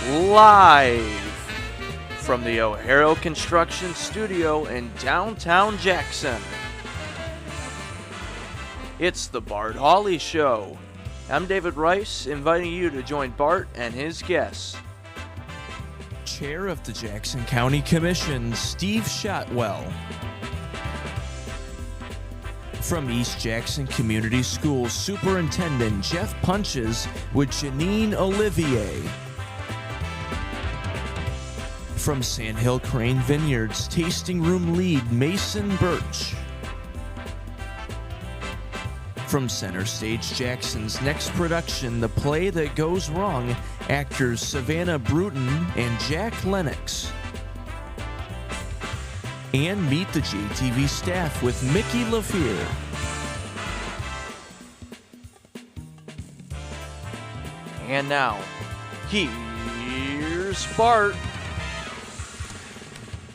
Live from the O'Hara Construction Studio in downtown Jackson. It's the Bart Hawley Show. I'm David Rice, inviting you to join Bart and his guests. Chair of the Jackson County Commission, Steve Shotwell. From East Jackson Community Schools, Superintendent Jeff Punches with Janine Olivier. From Sandhill Crane Vineyards, Tasting Room Lead Mason Birch. From Center Stage Jackson's next production, The Play That Goes Wrong, actors Savannah Bruton and Jack Lennox. And meet the JTV staff with Mickey LaFear. And now, here's Bart.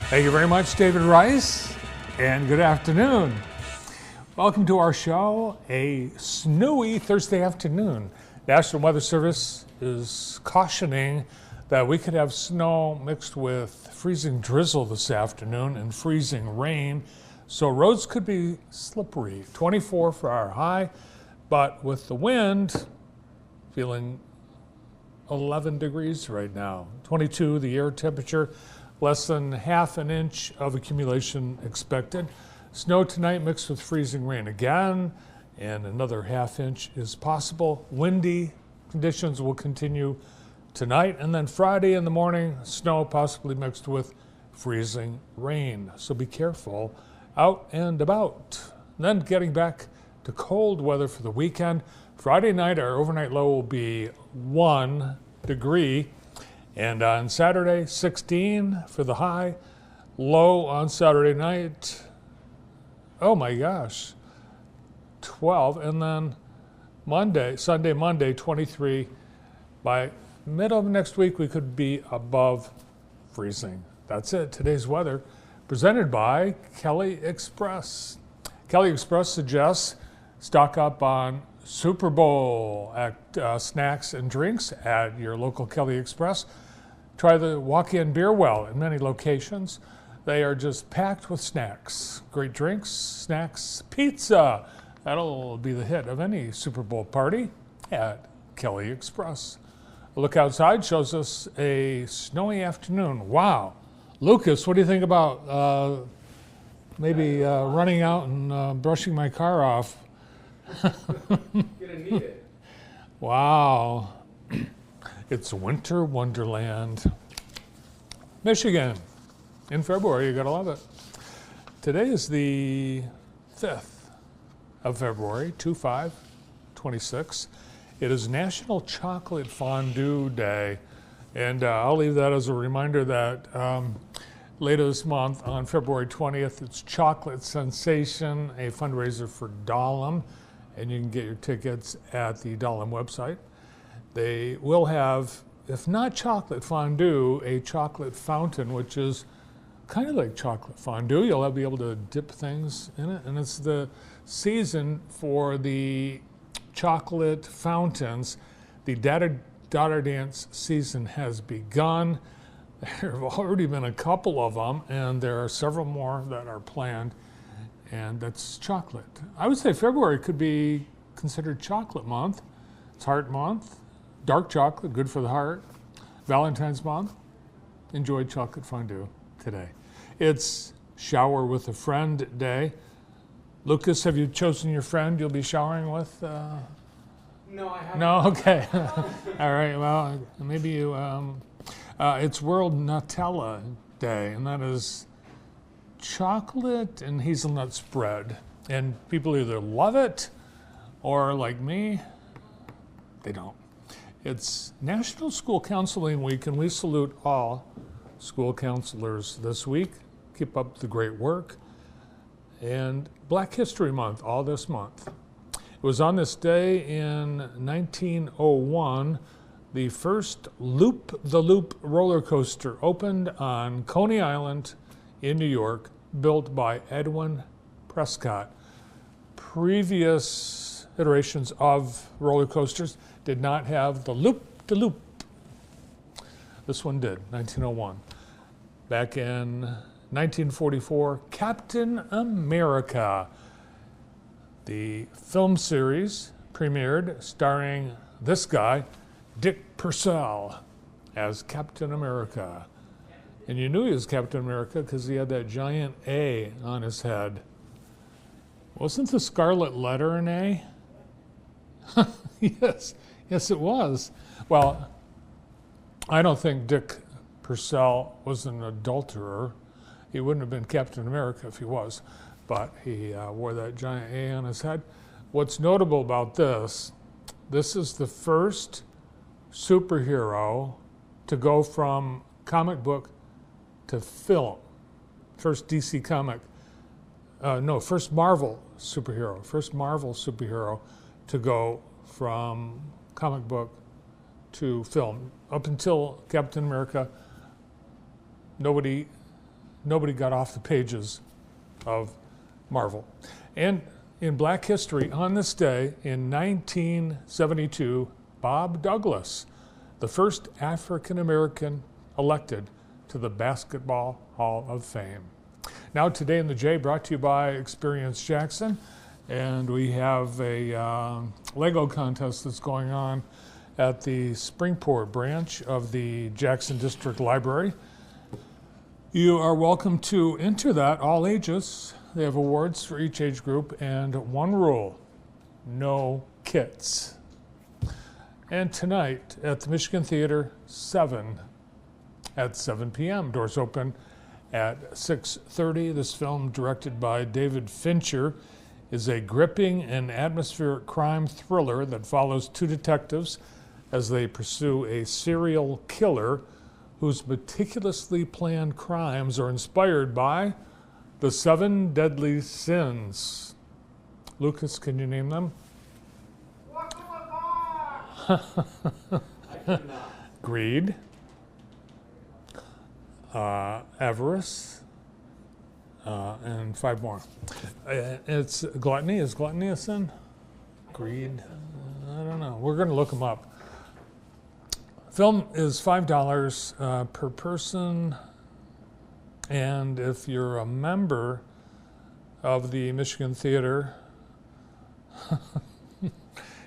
Thank you very much, David Rice, and good afternoon. Welcome to our show, a snowy Thursday afternoon. National Weather Service is cautioning that we could have snow mixed with freezing drizzle this afternoon and freezing rain, so roads could be slippery. 24 for our high, but with the wind, feeling 11 degrees right now. 22, the air temperature, less than half an inch of accumulation expected. Snow tonight mixed with freezing rain again, and another half inch is possible. Windy conditions will continue tonight, and then Friday in the morning, snow possibly mixed with freezing rain. So be careful out and about. Then getting back to cold weather for the weekend. Friday night, our overnight low will be 1 degree. And on Saturday, 16 for the high. Low on Saturday night, oh my gosh, 12. And then Sunday, Monday, 23. By middle of next week, we could be above freezing. That's it. Today's weather presented by Kelly Express. Kelly Express suggests stock up on Super Bowl snacks and drinks at your local Kelly Express. Try the walk-in beer well in many locations. They are just packed with snacks. Great drinks, snacks, pizza. That'll be the hit of any Super Bowl party at Kelly Express. A look outside shows us a snowy afternoon. Wow. Lucas, what do you think about maybe running out and brushing my car off? Gonna need it. Wow. It's winter wonderland. Michigan. In February, you gotta love it. Today is the 5th of February, 25/26. It is National Chocolate Fondue Day. And I'll leave that as a reminder that later this month, on February 20th, it's Chocolate Sensation, a fundraiser for Dahlem. And you can get your tickets at the Dahlem website. They will have, if not chocolate fondue, a chocolate fountain, which is kind of like chocolate fondue. You'll be able to dip things in it. And it's the season for the chocolate fountains. The Daughter Dance season has begun. There have already been a couple of them, and there are several more that are planned. And that's chocolate. I would say February could be considered chocolate month. It's heart month. Dark chocolate, good for the heart. Valentine's month, enjoy chocolate fondue today. It's shower with a friend day. Lucas, have you chosen your friend you'll be showering with? No, I haven't. No? Okay. All right, well, maybe you, it's World Nutella Day, and that is chocolate and hazelnut spread. And people either love it or, like me, they don't. It's National School Counseling Week, and we salute all school counselors this week. Keep up the great work. And Black History Month, all this month. It was on this day in 1901, the first Loop-the-Loop roller coaster opened on Coney Island in New York, built by Edwin Prescott. Previous iterations of roller coasters did not have the loop-de-loop. This one did, 1901. Back in 1944, Captain America. The film series premiered starring this guy, Dick Purcell, as Captain America. And you knew he was Captain America because he had that giant A on his head. Wasn't the Scarlet Letter an A? Yes, it was. Well, I don't think Dick Purcell was an adulterer. He wouldn't have been Captain America if he was, but he wore that giant A on his head. What's notable about this is the first superhero to go from comic book to film. First DC comic, first Marvel superhero to go from comic book to film. Up until Captain America, nobody got off the pages of Marvel. And in Black history, on this day in 1972, Bob Douglas, the first African American elected to the Basketball Hall of Fame. Now, Today in the J, brought to you by Experience Jackson, and we have a Lego contest that's going on at the Springport branch of the Jackson District Library. You are welcome to enter that, all ages. They have awards for each age group, and one rule: no kits. And tonight at the Michigan Theater, at 7 p.m. Doors open at 6:30. This film, directed by David Fincher, is a gripping and atmospheric crime thriller that follows two detectives as they pursue a serial killer whose meticulously planned crimes are inspired by the 7 deadly sins. Lucas, can you name them? Greed, avarice, and 5 more. It's gluttony. Is gluttony a sin? Greed? I don't know. We're going to look them up. Film is $5 per person, and if you're a member of the Michigan Theater,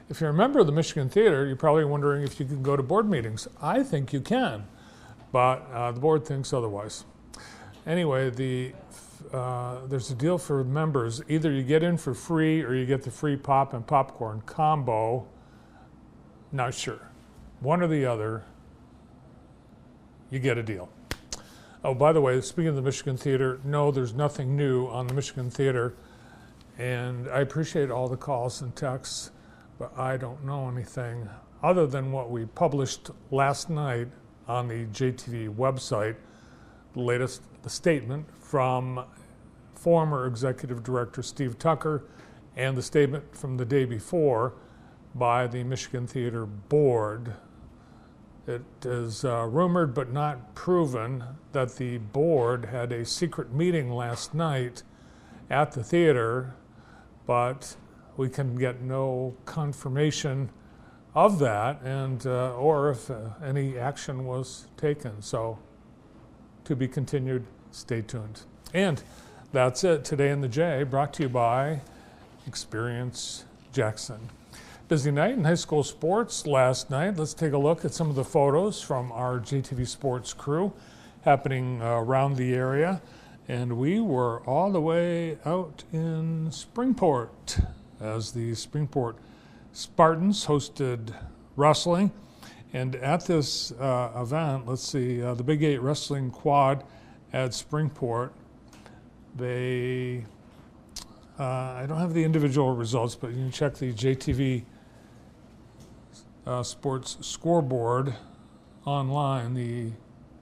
you're probably wondering if you can go to board meetings. I think you can, but the board thinks otherwise. Anyway, there's a deal for members. Either you get in for free or you get the free pop and popcorn combo. Not sure. One or the other, you get a deal. Oh, by the way, speaking of the Michigan Theater, no, there's nothing new on the Michigan Theater, and I appreciate all the calls and texts, but I don't know anything other than what we published last night on the JTV website, the statement from former Executive Director Steve Tucker and the statement from the day before by the Michigan Theater Board. It is rumored but not proven that the board had a secret meeting last night at the theater, but we can get no confirmation of that, and or if any action was taken. So, to be continued. Stay tuned. And that's it. Today in the J, brought to you by Experience Jackson. Busy night in high school sports last night. Let's take a look at some of the photos from our JTV Sports crew happening around the area. And we were all the way out in Springport as the Springport Spartans hosted wrestling. And at this event, let's see, the Big 8 Wrestling Quad at Springport, they, I don't have the individual results, but you can check the JTV Sports scoreboard online, the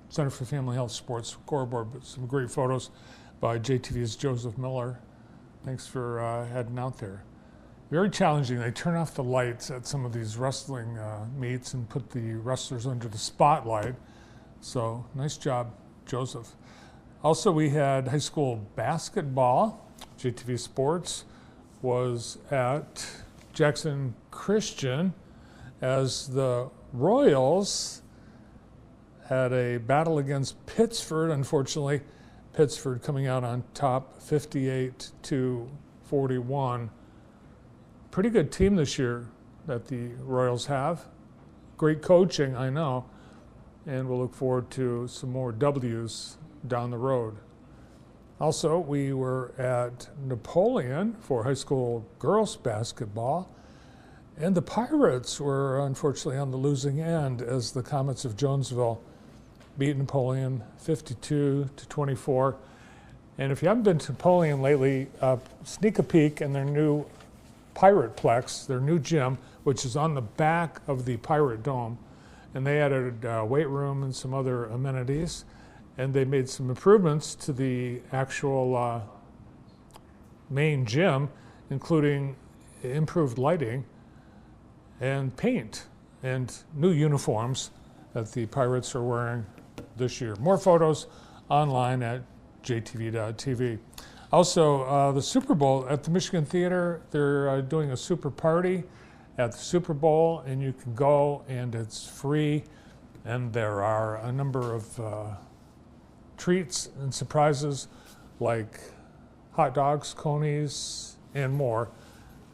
Center for Family Health Sports scoreboard, but some great photos by JTV's Joseph Miller. Thanks for heading out there. Very challenging. They turn off the lights at some of these wrestling meets and put the wrestlers under the spotlight. So nice job, Joseph. Also, we had high school basketball. JTV Sports was at Jackson Christian as the Royals had a battle against Pittsford. Unfortunately, Pittsford coming out on top 58-41. Pretty good team this year that the Royals have. Great coaching, I know, and we'll look forward to some more W's down the road. Also, we were at Napoleon for high school girls basketball, and the Pirates were unfortunately on the losing end as the Comets of Jonesville beat Napoleon 52-24. And if you haven't been to Napoleon lately, sneak a peek in their new Pirateplex, their new gym, which is on the back of the Pirate Dome. And they added a weight room and some other amenities. And they made some improvements to the actual main gym, including improved lighting and paint and new uniforms that the Pirates are wearing this year. More photos online at jtv.tv. Also, the Super Bowl at the Michigan Theater, they're doing a super party at the Super Bowl, and you can go, and it's free. And there are a number of treats and surprises like hot dogs, conies, and more.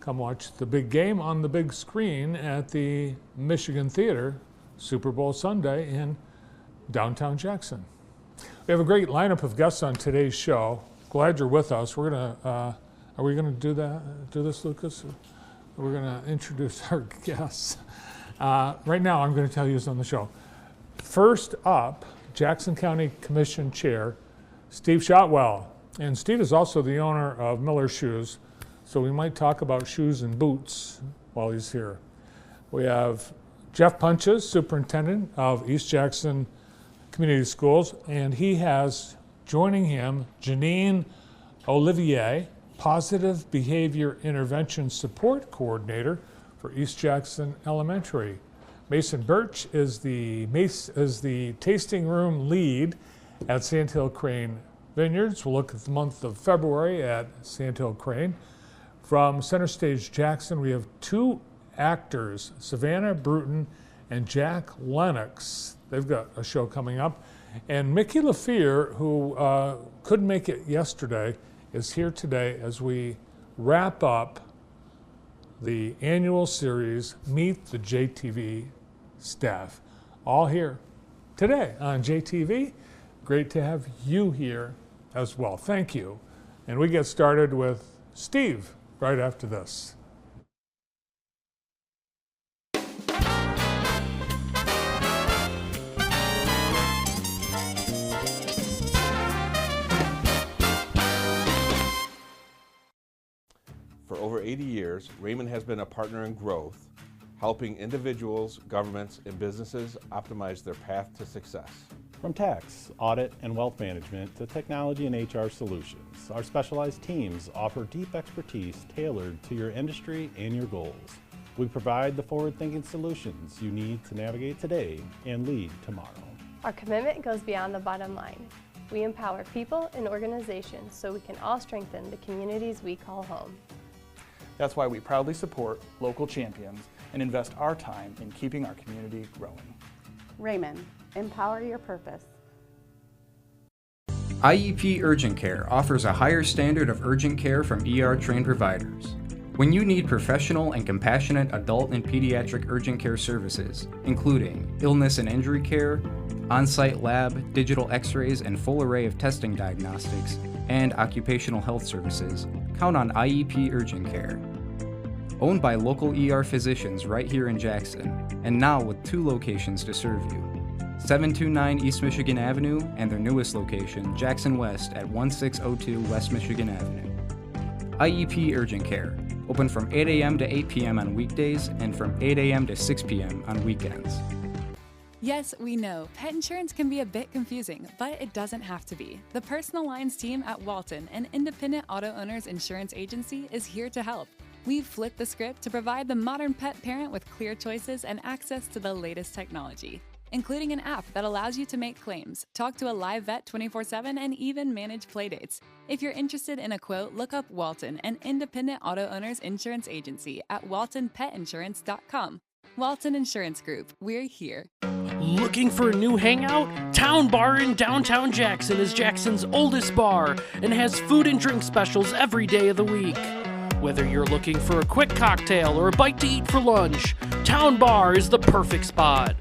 Come watch the big game on the big screen at the Michigan Theater, Super Bowl Sunday in downtown Jackson. We have a great lineup of guests on today's show. Glad you're with us. We're gonna, are we gonna do this, Lucas? We're gonna introduce our guests. Right now, I'm gonna tell you who's on the show. First up, Jackson County Commission Chair, Steve Shotwell. And Steve is also the owner of Miller Shoes, so we might talk about shoes and boots while he's here. We have Jeff Punches, Superintendent of East Jackson Community Schools, and he has joining him Janine Olivier, Positive Behavior Intervention Support Coordinator for East Jackson Elementary. Mason Birch is the tasting room lead at Sandhill Crane Vineyards. We'll look at the month of February at Sandhill Crane. From Center Stage Jackson, we have two actors, Savannah Bruton and Jack Lennox. They've got a show coming up. And Mickey LaFear, who couldn't make it yesterday, is here today as we wrap up the annual series, Meet the JTV Staff. All here today on JTV. Great to have you here as well. Thank you. And we get started with Steve right after this. For over 80 years, Raymond has been a partner in growth, helping individuals, governments, and businesses optimize their path to success. From tax, audit, and wealth management to technology and HR solutions, our specialized teams offer deep expertise tailored to your industry and your goals. We provide the forward-thinking solutions you need to navigate today and lead tomorrow. Our commitment goes beyond the bottom line. We empower people and organizations so we can all strengthen the communities we call home. That's why we proudly support local champions and invest our time in keeping our community growing. Raymond, empower your purpose. IEP Urgent Care offers a higher standard of urgent care from ER-trained providers. When you need professional and compassionate adult and pediatric urgent care services, including illness and injury care, on-site lab, digital x-rays, and full array of testing diagnostics, and occupational health services, count on IEP Urgent Care. Owned by local ER physicians right here in Jackson, and now with 2 locations to serve you. 729 East Michigan Avenue and their newest location, Jackson West at 1602 West Michigan Avenue. IEP Urgent Care, open from 8 a.m. to 8 p.m. on weekdays and from 8 a.m. to 6 p.m. on weekends. Yes, we know, pet insurance can be a bit confusing, but it doesn't have to be. The Personal Lines team at Walton, an independent auto owner's insurance agency, is here to help. We've flipped the script to provide the modern pet parent with clear choices and access to the latest technology, including an app that allows you to make claims, talk to a live vet 24/7, and even manage playdates. If you're interested in a quote, look up Walton, an independent auto owner's insurance agency at waltonpetinsurance.com. Walton Insurance Group, we're here. Looking for a new hangout? Town Bar in downtown Jackson is Jackson's oldest bar and has food and drink specials every day of the week. Whether you're looking for a quick cocktail or a bite to eat for lunch, Town Bar is the perfect spot.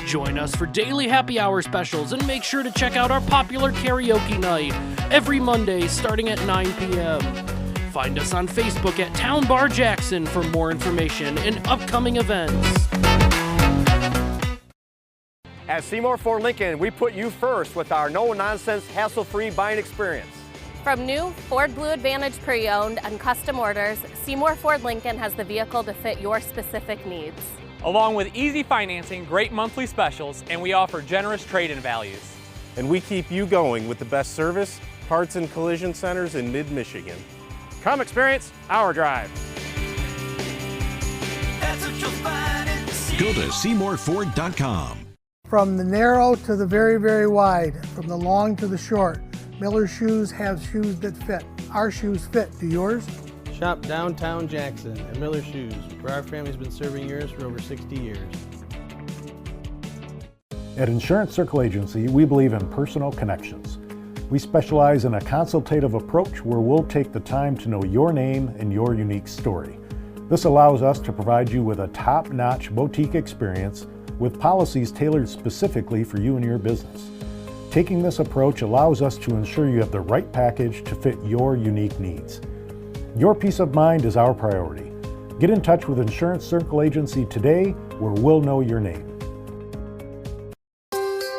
Join us for daily happy hour specials and make sure to check out our popular karaoke night every Monday starting at 9 p.m. Find us on Facebook at Town Bar Jackson for more information and upcoming events. At Seymour Ford Lincoln, we put you first with our no-nonsense, hassle-free buying experience. From new Ford Blue Advantage pre-owned and custom orders, Seymour Ford Lincoln has the vehicle to fit your specific needs. Along with easy financing, great monthly specials, and we offer generous trade-in values. And we keep you going with the best service, parts and collision centers in mid-Michigan. Come experience our drive. Go to SeymourFord.com. From the narrow to the very, very wide, from the long to the short, Miller Shoes have shoes that fit. Our shoes fit. Do yours? Shop downtown Jackson at Miller Shoes, where our family's been serving yours for over 60 years. At Insurance Circle Agency, we believe in personal connections. We specialize in a consultative approach where we'll take the time to know your name and your unique story. This allows us to provide you with a top-notch boutique experience with policies tailored specifically for you and your business. Taking this approach allows us to ensure you have the right package to fit your unique needs. Your peace of mind is our priority. Get in touch with Insurance Circle Agency today, where we'll know your name.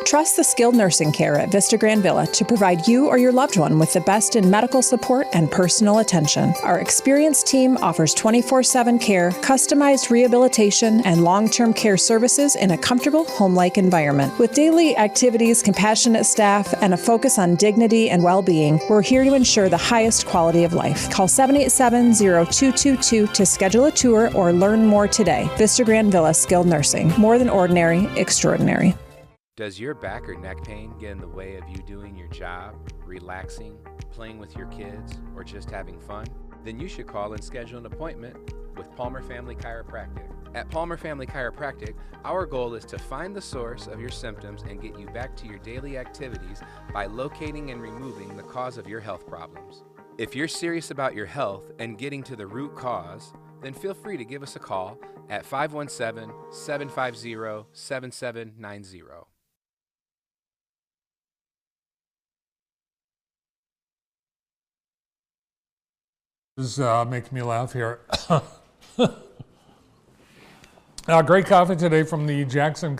Trust the skilled nursing care at Vista Grand Villa to provide you or your loved one with the best in medical support and personal attention. Our experienced team offers 24/7 care, customized rehabilitation, and long-term care services in a comfortable, home-like environment. With daily activities, compassionate staff, and a focus on dignity and well-being, we're here to ensure the highest quality of life. Call 787-0222 to schedule a tour or learn more today. Vista Grand Villa Skilled Nursing. More than ordinary, extraordinary. Does your back or neck pain get in the way of you doing your job, relaxing, playing with your kids, or just having fun? Then you should call and schedule an appointment with Palmer Family Chiropractic. At Palmer Family Chiropractic, our goal is to find the source of your symptoms and get you back to your daily activities by locating and removing the cause of your health problems. If you're serious about your health and getting to the root cause, then feel free to give us a call at 517-750-7790. This is making me laugh here. Great coffee today from the Jackson